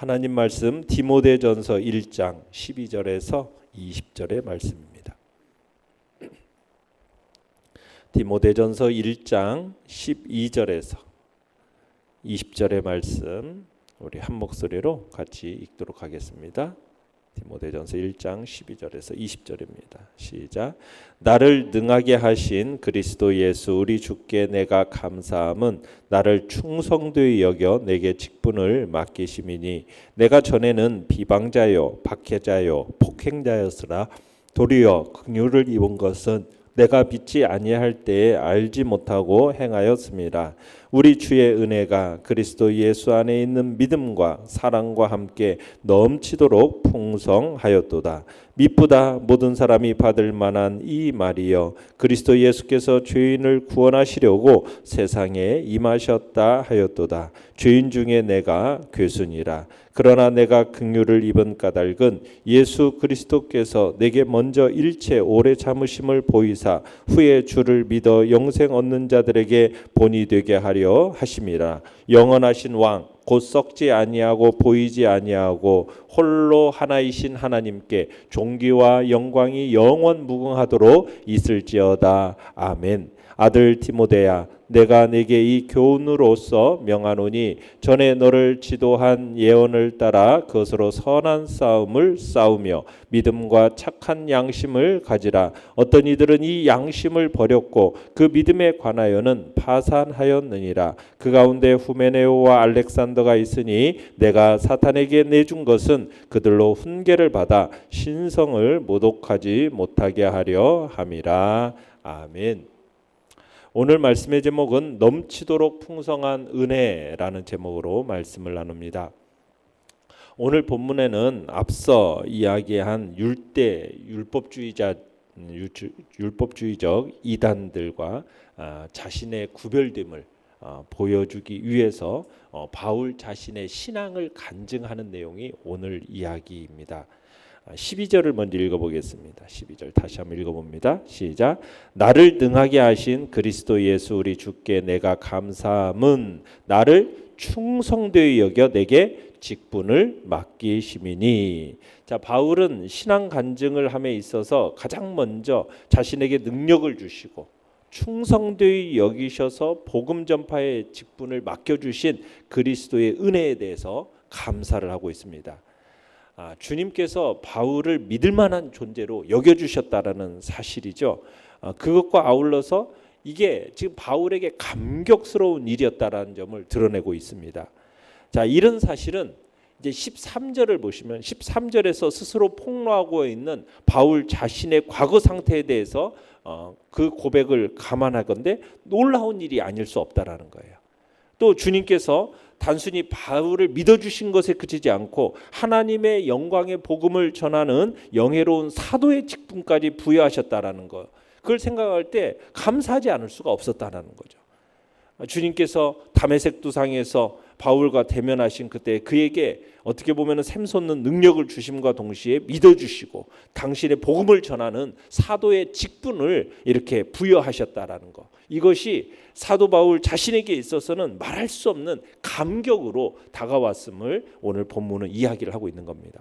하나님 말씀 디모데전서 1장 12절에서 20절의 말씀입니다. 디모데전서 1장 12절에서 20절의 말씀 우리 한 목소리로 같이 읽도록 하겠습니다. 디모데전서 1장 12절에서 20절입니다. 시작. 나를 능하게 하신 그리스도 예수 우리 주께 내가 감사함은 나를 충성되이 여겨 내게 직분을 맡기심이니 내가 전에는 비방자요 박해자요 폭행자였으나 도리어 긍휼을 입은 것은 내가 믿지 아니할 때에 알지 못하고 행하였습니다. 우리 주의 은혜가 그리스도 예수 안에 있는 믿음과 사랑과 함께 넘치도록 풍성하였도다. 미쁘다 모든 사람이 받을 만한 이 말이여 그리스도 예수께서 죄인을 구원하시려고 세상에 임하셨다 하였도다. 죄인 중에 내가 괴순이라. 그러나 내가 긍휼을 입은 까닭은 예수 그리스도께서 내게 먼저 일체 오래 참으심을 보이사 후에 주를 믿어 영생 얻는 자들에게 본이 되게 하려 하심이라. 영원하신 왕 곧 썩지 아니하고 보이지 아니하고 홀로 하나이신 하나님께 존귀와 영광이 영원 무궁하도록 있을지어다. 아멘. 아들 디모데야 내가 내게 이 교훈으로서 명하노니 전에 너를 지도한 예언을 따라 그것으로 선한 싸움을 싸우며 믿음과 착한 양심을 가지라. 어떤 이들은 이 양심을 버렸고 그 믿음에 관하여는 파산하였느니라. 그 가운데 후메네오와 알렉산더가 있으니 내가 사탄에게 내준 것은 그들로 훈계를 받아 신성을 모독하지 못하게 하려 함이라. 아멘. 오늘 말씀의 제목은 넘치도록 풍성한 은혜라는 제목으로 말씀을 나눕니다. 오늘 본문에는 앞서 이야기한 율법주의적 이단들과 자신의 구별됨을 보여주기 위해서 바울 자신의 신앙을 간증하는 내용이 오늘 이야기입니다. 12절을 먼저 읽어보겠습니다. 12절 다시 한번 읽어봅니다. 시작. 나를 능하게 하신 그리스도 예수 우리 주께 내가 감사함은 나를 충성되이 여겨 내게 직분을 맡기심이니. 자, 바울은 신앙 간증을 함에 있어서 가장 먼저 자신에게 능력을 주시고 충성되이 여기셔서 복음 전파의 직분을 맡겨주신 그리스도의 은혜에 대해서 감사를 하고 있습니다. 주님께서 바울을 믿을 만한 존재로 여겨주셨다라는 사실이죠. 그것과 아울러서 이게 지금 바울에게 감격스러운 일이었다라는 점을 드러내고 있습니다. 자, 이런 사실은 이제 13절을 보시면 13절에서 스스로 폭로하고 있는 바울 자신의 과거 상태에 대해서 그 고백을 감안하건대 놀라운 일이 아닐 수 없다라는 거예요. 또 주님께서 단순히 바울을 믿어주신 것에 그치지 않고 하나님의 영광의 복음을 전하는 영예로운 사도의 직분까지 부여하셨다라는 것, 그걸 생각할 때 감사하지 않을 수가 없었다라는 거죠. 주님께서 다메섹 두상에서 바울과 대면하신 그때 그에게 어떻게 보면 샘솟는 능력을 주심과 동시에 믿어주시고 당신의 복음을 전하는 사도의 직분을 이렇게 부여하셨다라는 것, 이것이 사도 바울 자신에게 있어서는 말할 수 없는 감격으로 다가왔음을 오늘 본문은 이야기를 하고 있는 겁니다.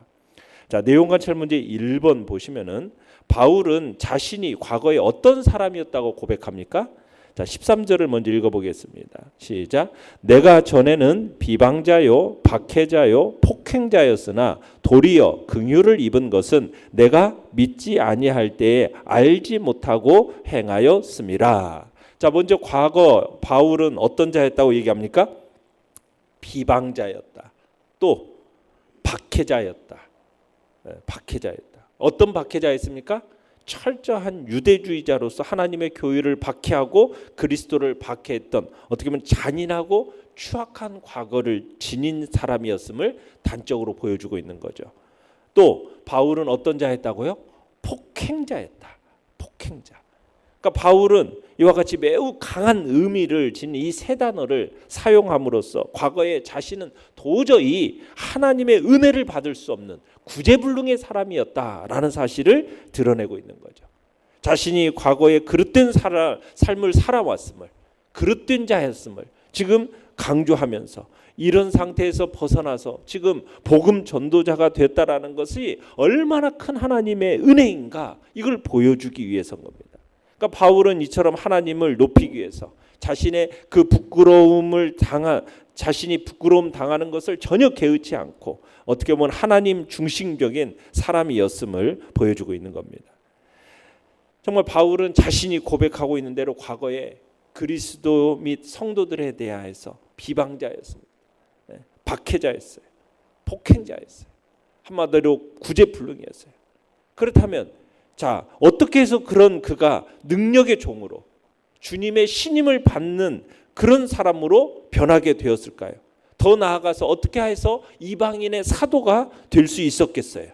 자, 내용관찰 문제 1번 보시면은 바울은 자신이 과거에 어떤 사람이었다고 고백합니까? 자, 13절을 먼저 읽어보겠습니다. 시작. 내가 전에는 비방자요 박해자요 폭행자였으나 도리어 긍휼을 입은 것은 내가 믿지 아니할 때에 알지 못하고 행하였음이라. 자, 먼저 과거 바울은 어떤 자였다고 얘기합니까? 비방자였다. 또 박해자였다. 박해자였다. 어떤 박해자였습니까? 철저한 유대주의자로서 하나님의 교회를 박해하고 그리스도를 박해했던 어떻게 보면 잔인하고 추악한 과거를 지닌 사람이었음을 단적으로 보여주고 있는 거죠. 또 바울은 어떤 자였다고요? 폭행자였다. 폭행자. 그러니까 바울은 이와 같이 매우 강한 의미를 지닌 이 세 단어를 사용함으로써 과거에 자신은 도저히 하나님의 은혜를 받을 수 없는 구제불능의 사람이었다라는 사실을 드러내고 있는 거죠. 자신이 과거에 그릇된 삶을 살아왔음을, 그릇된 자였음을, 지금 강조하면서 이런 상태에서 벗어나서 지금 복음 전도자가 됐다라는 것이 얼마나 큰 하나님의 은혜인가, 이걸 보여주기 위해서인 겁니다. 그러니까 바울은 이처럼 하나님을 높이기 위해서 자신의 그 자신이 부끄러움 당하는 것을 전혀 개의치 않고 어떻게 보면 하나님 중심적인 사람이었음을 보여주고 있는 겁니다. 정말 바울은 자신이 고백하고 있는 대로 과거에 그리스도 및 성도들에 대하여서 비방자였습니다. 박해자였어요. 폭행자였어요. 한마디로 구제불능이었어요. 그렇다면 자, 어떻게 해서 그런 그가 능력의 종으로 주님의 신임을 받는 그런 사람으로 변하게 되었을까요? 더 나아가서 어떻게 해서 이방인의 사도가 될 수 있었겠어요?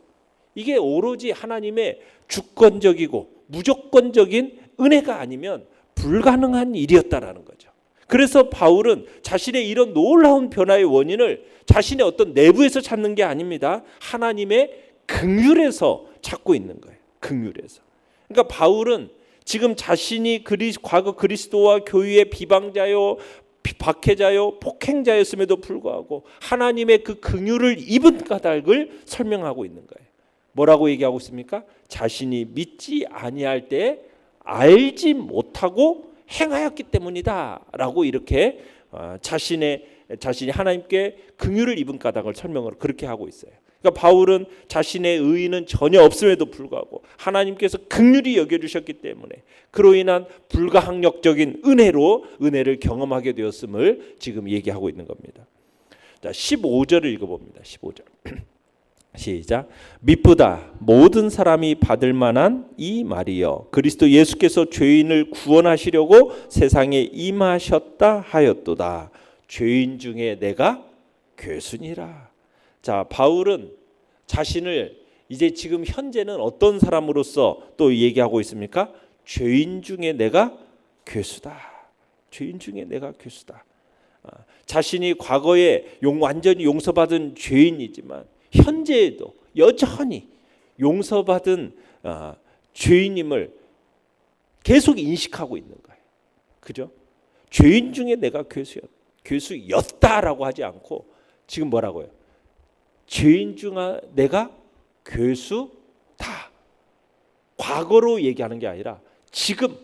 이게 오로지 하나님의 주권적이고 무조건적인 은혜가 아니면 불가능한 일이었다라는 거죠. 그래서 바울은 자신의 이런 놀라운 변화의 원인을 자신의 어떤 내부에서 찾는 게 아닙니다. 하나님의 긍휼에서 찾고 있는 거예요. 긍휼에서. 그러니까 바울은 지금 자신이 과거 그리스도와 교회의 비방자요, 박해자요, 폭행자였음에도 불구하고 하나님의 그 긍휼을 입은 까닭을 설명하고 있는 거예요. 뭐라고 얘기하고 있습니까? 자신이 믿지 아니할 때 알지 못하고 행하였기 때문이다라고 이렇게 자신이 하나님께 긍휼을 입은 까닭을 설명을 그렇게 하고 있어요. 그러니까 바울은 자신의 의의는 전혀 없음에도 불구하고 하나님께서 긍휼히 여겨주셨기 때문에 그로 인한 불가항력적인 은혜를 경험하게 되었음을 지금 얘기하고 있는 겁니다. 자, 15절을 읽어봅니다. 15절. 시작. 미쁘다 모든 사람이 받을 만한 이 말이여 그리스도 예수께서 죄인을 구원하시려고 세상에 임하셨다 하였도다. 죄인 중에 내가 괴순이라. 자, 바울은 자신을 이제 지금 현재는 어떤 사람으로서 또 얘기하고 있습니까? 죄인 중에 내가 괴수다. 죄인 중에 내가 괴수다. 자신이 과거에 완전히 용서받은 죄인이지만 현재에도 여전히 용서받은 죄인임을 계속 인식하고 있는 거예요. 그죠? 죄인 중에 내가 괴수였다라고 하지 않고 지금 뭐라고요? 죄인 중에 내가 괴수다. 과거로 얘기하는 게 아니라 지금.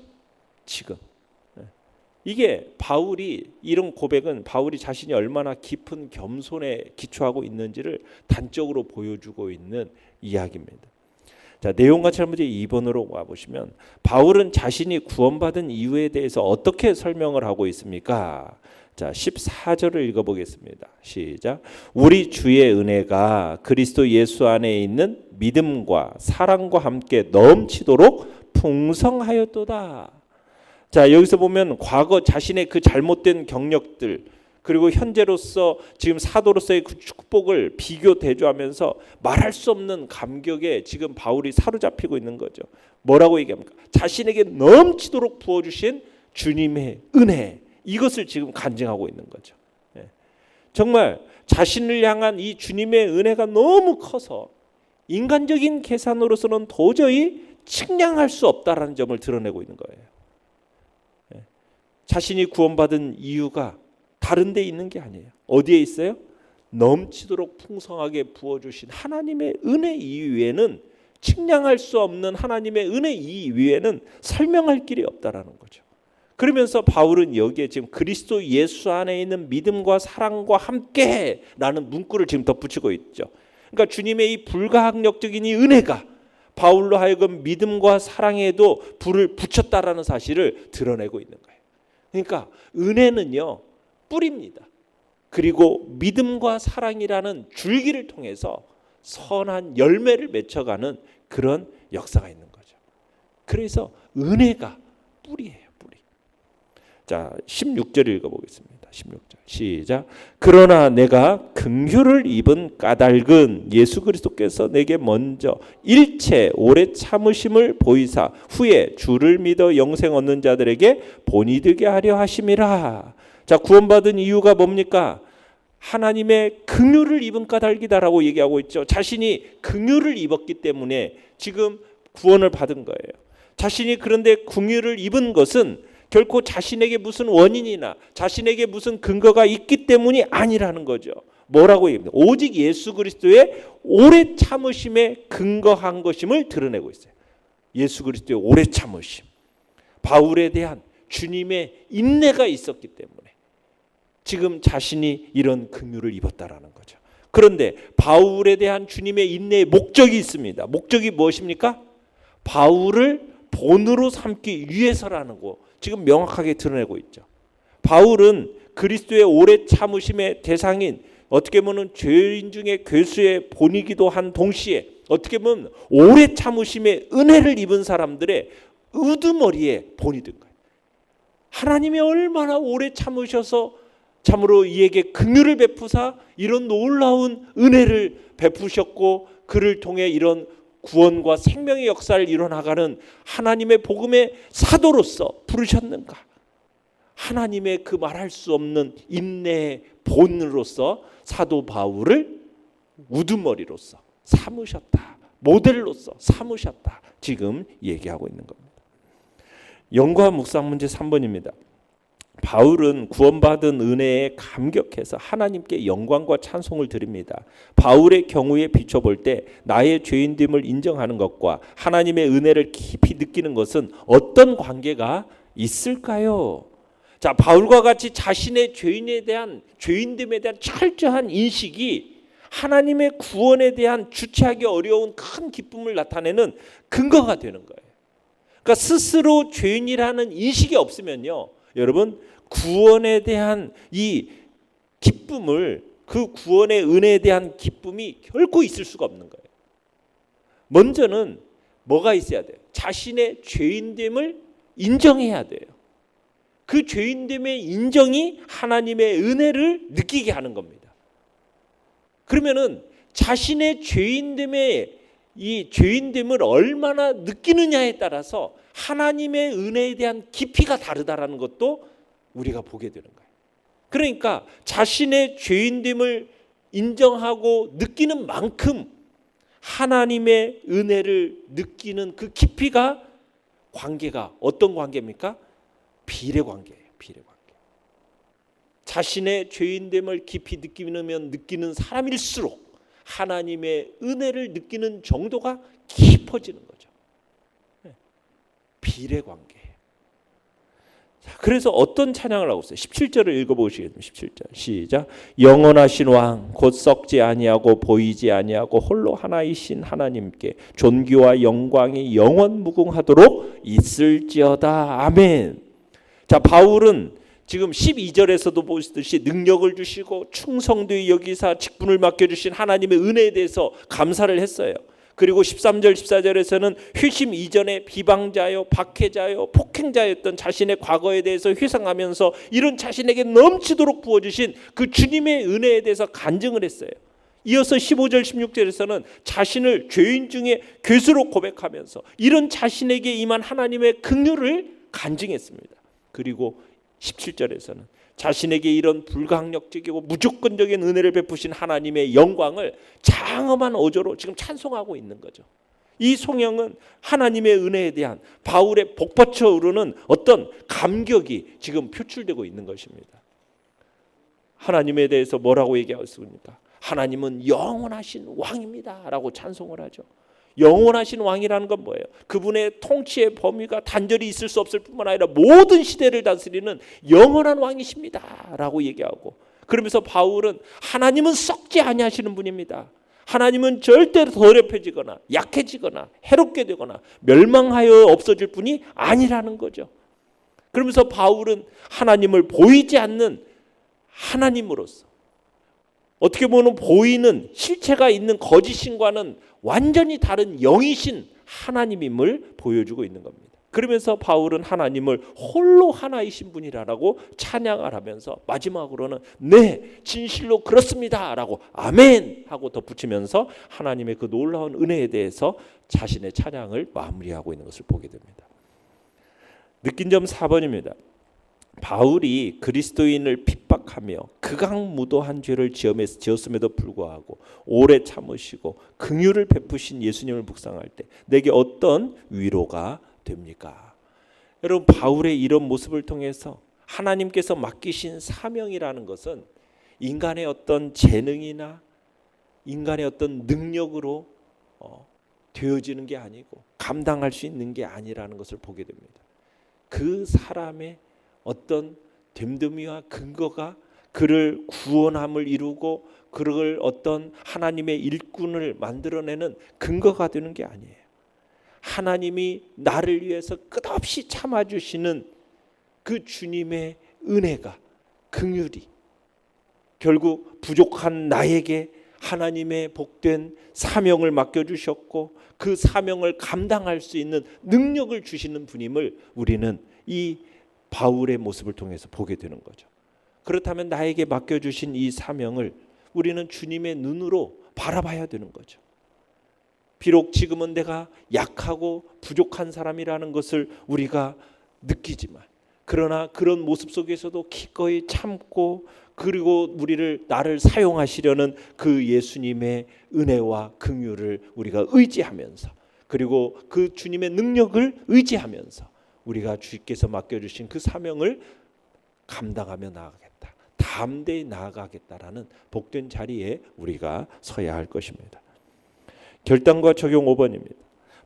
이게 바울이 이런 고백은 바울이 자신이 얼마나 깊은 겸손에 기초하고 있는지를 단적으로 보여주고 있는 이야기입니다. 자, 내용 같이 한번 2번으로 와보시면 바울은 자신이 구원받은 이유에 대해서 어떻게 설명을 하고 있습니까? 자, 14절을 읽어보겠습니다. 시작. 우리 주의 은혜가 그리스도 예수 안에 있는 믿음과 사랑과 함께 넘치도록 풍성하였도다. 자, 여기서 보면 과거 자신의 그 잘못된 경력들 그리고 현재로서 지금 사도로서의 그 축복을 비교 대조하면서 말할 수 없는 감격에 지금 바울이 사로잡히고 있는 거죠. 뭐라고 얘기합니까? 자신에게 넘치도록 부어주신 주님의 은혜, 이것을 지금 간증하고 있는 거죠. 정말 자신을 향한 이 주님의 은혜가 너무 커서 인간적인 계산으로서는 도저히 측량할 수 없다라는 점을 드러내고 있는 거예요. 자신이 구원받은 이유가 다른 데 있는 게 아니에요. 어디에 있어요? 넘치도록 풍성하게 부어주신 하나님의 은혜 이외에는, 측량할 수 없는 하나님의 은혜 이외에는 설명할 길이 없다라는 거죠. 그러면서 바울은 여기에 지금 그리스도 예수 안에 있는 믿음과 사랑과 함께라는 문구를 지금 덧붙이고 있죠. 그러니까 주님의 이 불가항력적인 이 은혜가 바울로 하여금 믿음과 사랑에도 불을 붙였다라는 사실을 드러내고 있는 거예요. 그러니까 은혜는요, 뿌리입니다. 그리고 믿음과 사랑이라는 줄기를 통해서 선한 열매를 맺혀가는 그런 역사가 있는 거죠. 그래서 은혜가 뿌리예요, 뿌리. 자, 16절 읽어보겠습니다. 16절 시작. 그러나 내가 긍휼을 입은 까닭은 예수 그리스도께서 내게 먼저 일체 오래 참으심을 보이사 후에 주를 믿어 영생 얻는 자들에게 본이 되게 하려 하심이라. 자, 구원받은 이유가 뭡니까? 하나님의 긍휼을 입은 까닭이다라고 얘기하고 있죠. 자신이 긍휼을 입었기 때문에 지금 구원을 받은 거예요. 자신이 그런데 긍휼을 입은 것은 결코 자신에게 무슨 원인이나 자신에게 무슨 근거가 있기 때문이 아니라는 거죠. 뭐라고 얘기합니다. 오직 예수 그리스도의 오래 참으심에 근거한 것임을 드러내고 있어요. 예수 그리스도의 오래 참으심. 바울에 대한 주님의 인내가 있었기 때문에 지금 자신이 이런 긍휼을 입었다라는 거죠. 그런데 바울에 대한 주님의 인내의 목적이 있습니다. 목적이 무엇입니까? 바울을 본으로 삼기 위해서라는 거 지금 명확하게 드러내고 있죠. 바울은 그리스도의 오래 참으심의 대상인 어떻게 보면 죄인 중에 괴수의 본이기도 한 동시에 어떻게 보면 오래 참으심의 은혜를 입은 사람들의 우두머리의 본이 된 거예요. 하나님이 얼마나 오래 참으셔서 참으로 이에게 긍휼을 베푸사 이런 놀라운 은혜를 베푸셨고 그를 통해 이런 구원과 생명의 역사를 이뤄나가는 하나님의 복음의 사도로서 부르셨는가? 하나님의 그 말할 수 없는 인내의 본으로서 사도 바울을 우두머리로서 삼으셨다. 모델로서 삼으셨다. 지금 얘기하고 있는 겁니다. 영과 묵상 문제 3번입니다. 바울은 구원받은 은혜에 감격해서 하나님께 영광과 찬송을 드립니다. 바울의 경우에 비춰볼 때 나의 죄인됨을 인정하는 것과 하나님의 은혜를 깊이 느끼는 것은 어떤 관계가 있을까요? 자, 바울과 같이 자신의 죄인됨에 대한 철저한 인식이 하나님의 구원에 대한 주체하기 어려운 큰 기쁨을 나타내는 근거가 되는 거예요. 그러니까 스스로 죄인이라는 인식이 없으면요, 여러분 구원에 대한 이 기쁨을 그 구원의 은혜에 대한 기쁨이 결코 있을 수가 없는 거예요. 먼저는 뭐가 있어야 돼요? 자신의 죄인됨을 인정해야 돼요. 그 죄인됨의 인정이 하나님의 은혜를 느끼게 하는 겁니다. 그러면은 자신의 이 죄인됨을 얼마나 느끼느냐에 따라서 하나님의 은혜에 대한 깊이가 다르다라는 것도 우리가 보게 되는 거예요. 그러니까 자신의 죄인됨을 인정하고 느끼는 만큼 하나님의 은혜를 느끼는 그 깊이가 관계가 어떤 관계입니까? 비례 관계예요. 비례 관계. 자신의 죄인됨을 깊이 느끼는 사람일수록 하나님의 은혜를 느끼는 정도가 깊어지는 거죠. 비례 관계. 그래서 어떤 찬양을 하고 있어요? 17절을 읽어보시겠습니다. 17절 시작. 영원하신 왕 곧 썩지 아니하고 보이지 아니하고 홀로 하나이신 하나님께 존귀와 영광이 영원 무궁하도록 있을지어다. 아멘. 자, 바울은 지금 12절에서도 보시듯이 능력을 주시고 충성되이 여기사 직분을 맡겨주신 하나님의 은혜에 대해서 감사를 했어요. 그리고 13절 14절에서는 회심 이전에 비방자요 박해자요 폭행자였던 자신의 과거에 대해서 회상하면서 이런 자신에게 넘치도록 부어주신 그 주님의 은혜에 대해서 간증을 했어요. 이어서 15절 16절에서는 자신을 죄인 중에 괴수로 고백하면서 이런 자신에게 임한 하나님의 긍휼을 간증했습니다. 그리고 17절에서는 자신에게 이런 불강력적이고 무조건적인 은혜를 베푸신 하나님의 영광을 장엄한 어조로 지금 찬송하고 있는 거죠. 이 송영은 하나님의 은혜에 대한 바울의 복받쳐 오르는 어떤 감격이 지금 표출되고 있는 것입니다. 하나님에 대해서 뭐라고 얘기하고 있습니까? 하나님은 영원하신 왕입니다 라고 찬송을 하죠. 영원하신 왕이라는 건 뭐예요? 그분의 통치의 범위가 단절이 있을 수 없을 뿐만 아니라 모든 시대를 다스리는 영원한 왕이십니다 라고 얘기하고, 그러면서 바울은 하나님은 썩지 아니하시는 분입니다. 하나님은 절대로 더럽혀지거나 약해지거나 해롭게 되거나 멸망하여 없어질 분이 아니라는 거죠. 그러면서 바울은 하나님을 보이지 않는 하나님으로서, 어떻게 보면 보이는 실체가 있는 거짓신과는 완전히 다른 영이신 하나님임을 보여주고 있는 겁니다. 그러면서 바울은 하나님을 홀로 하나이신 분이라고 찬양을 하면서 마지막으로는 네 진실로 그렇습니다 라고 아멘 하고 덧붙이면서 하나님의 그 놀라운 은혜에 대해서 자신의 찬양을 마무리하고 있는 것을 보게 됩니다. 느낀 점 4번입니다. 바울이 그리스도인을 핍박하며 극악무도한 죄를 지었음에도 불구하고 오래 참으시고 긍휼을 베푸신 예수님을 묵상할 때 내게 어떤 위로가 됩니까? 여러분, 바울의 이런 모습을 통해서 하나님께서 맡기신 사명이라는 것은 인간의 어떤 재능이나 인간의 어떤 능력으로 되어지는 게 아니고 감당할 수 있는 게 아니라는 것을 보게 됩니다. 그 사람의 어떤 됨됨이와 근거가 그를 구원함을 이루고 그를 어떤 하나님의 일꾼을 만들어내는 근거가 되는 게 아니에요. 하나님이 나를 위해서 끝없이 참아주시는 그 주님의 은혜가, 긍휼이 결국 부족한 나에게 하나님의 복된 사명을 맡겨주셨고 그 사명을 감당할 수 있는 능력을 주시는 분임을 우리는 이 바울의 모습을 통해서 보게 되는 거죠. 그렇다면 나에게 맡겨주신 이 사명을 우리는 주님의 눈으로 바라봐야 되는 거죠. 비록 지금은 내가 약하고 부족한 사람이라는 것을 우리가 느끼지만, 그러나 그런 모습 속에서도 기꺼이 참고 그리고 나를 사용하시려는 그 예수님의 은혜와 긍휼을 우리가 의지하면서, 그리고 그 주님의 능력을 의지하면서 우리가 주께서 맡겨주신 그 사명을 감당하며 나아가겠다, 담대히 나아가겠다라는 복된 자리에 우리가 서야 할 것입니다. 결단과 적용 5번입니다.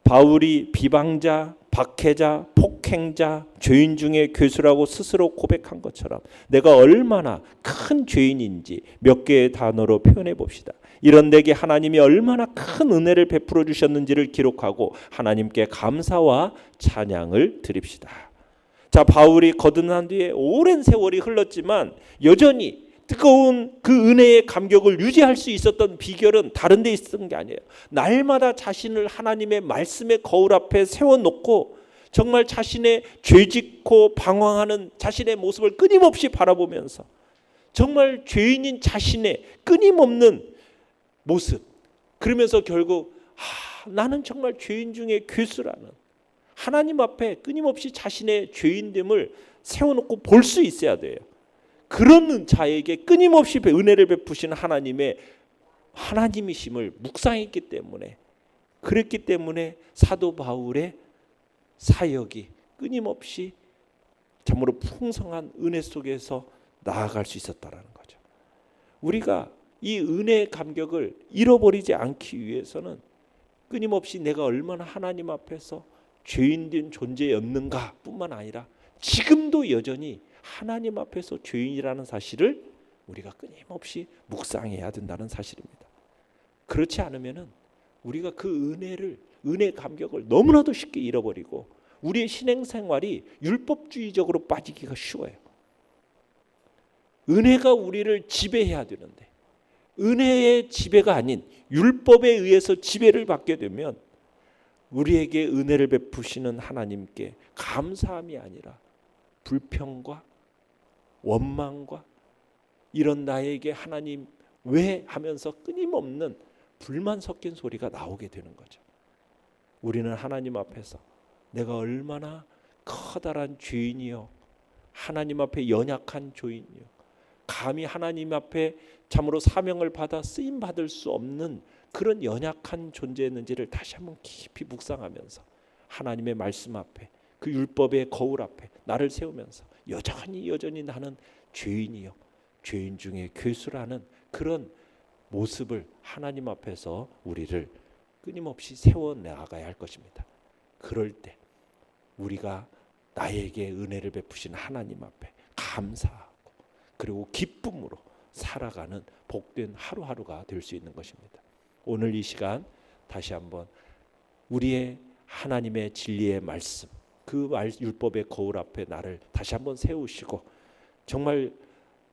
바울이 비방자, 박해자, 폭행자, 죄인 중에 괴수라고 스스로 고백한 것처럼 내가 얼마나 큰 죄인인지 몇 개의 단어로 표현해 봅시다. 이런 내게 하나님이 얼마나 큰 은혜를 베풀어 주셨는지를 기록하고 하나님께 감사와 찬양을 드립시다. 자, 바울이 거듭난 뒤에 오랜 세월이 흘렀지만 여전히 뜨거운 그 은혜의 감격을 유지할 수 있었던 비결은 다른 데 있었던 게 아니에요. 날마다 자신을 하나님의 말씀의 거울 앞에 세워놓고 정말 자신의 죄짓고 방황하는 자신의 모습을 끊임없이 바라보면서 정말 죄인인 자신의 끊임없는 모습, 그러면서 결국 나는 정말 죄인 중에 괴수라는 하나님 앞에 끊임없이 자신의 죄인됨을 세워놓고 볼 수 있어야 돼요. 그런 자에게 끊임없이 은혜를 베푸시는 하나님의 하나님이심을 묵상했기 때문에, 그랬기 때문에 사도 바울의 사역이 끊임없이 참으로 풍성한 은혜 속에서 나아갈 수 있었다라는 거죠. 우리가 이 은혜의 감격을 잃어버리지 않기 위해서는 끊임없이 내가 얼마나 하나님 앞에서 죄인된 존재였는가 뿐만 아니라 지금도 여전히 하나님 앞에서 죄인이라는 사실을 우리가 끊임없이 묵상해야 된다는 사실입니다. 그렇지 않으면은 우리가 그 은혜 감격을 너무나도 쉽게 잃어버리고 우리의 신앙생활이 율법주의적으로 빠지기가 쉬워요. 은혜가 우리를 지배해야 되는데 은혜의 지배가 아닌 율법에 의해서 지배를 받게 되면 우리에게 은혜를 베푸시는 하나님께 감사함이 아니라 불평과 원망과 이런 나에게 하나님 왜 하면서 끊임없는 불만 섞인 소리가 나오게 되는 거죠. 우리는 하나님 앞에서 내가 얼마나 커다란 죄인이요, 하나님 앞에 연약한 죄인이요, 감히 하나님 앞에 참으로 사명을 받아 쓰임 받을 수 없는 그런 연약한 존재였는지를 다시 한번 깊이 묵상하면서 하나님의 말씀 앞에 그 율법의 거울 앞에 나를 세우면서 여전히 나는 죄인이요, 죄인 중에 괴수라는 그런 모습을 하나님 앞에서 우리를 끊임없이 세워 나가야 할 것입니다. 그럴 때 우리가 나에게 은혜를 베푸신 하나님 앞에 감사하고 그리고 기쁨으로 살아가는 복된 하루하루가 될 수 있는 것입니다. 오늘 이 시간 다시 한번 우리의 하나님의 진리의 말씀, 그 율법의 거울 앞에 나를 다시 한번 세우시고 정말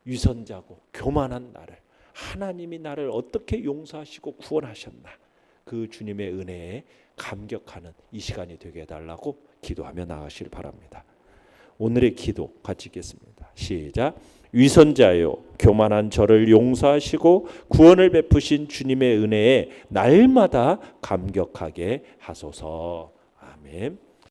위선자고 교만한 나를 하나님이 나를 어떻게 용서하시고 구원하셨나, 그 주님의 은혜에 감격하는 이 시간이 되게 해달라고 기도하며 나가시길 바랍니다. 오늘의 기도 같이 읽겠습니다. 시작. 위선자요 교만한 저를 용서하시고 구원을 베푸신 주님의 은혜에 날마다 감격하게 하소서. 아멘.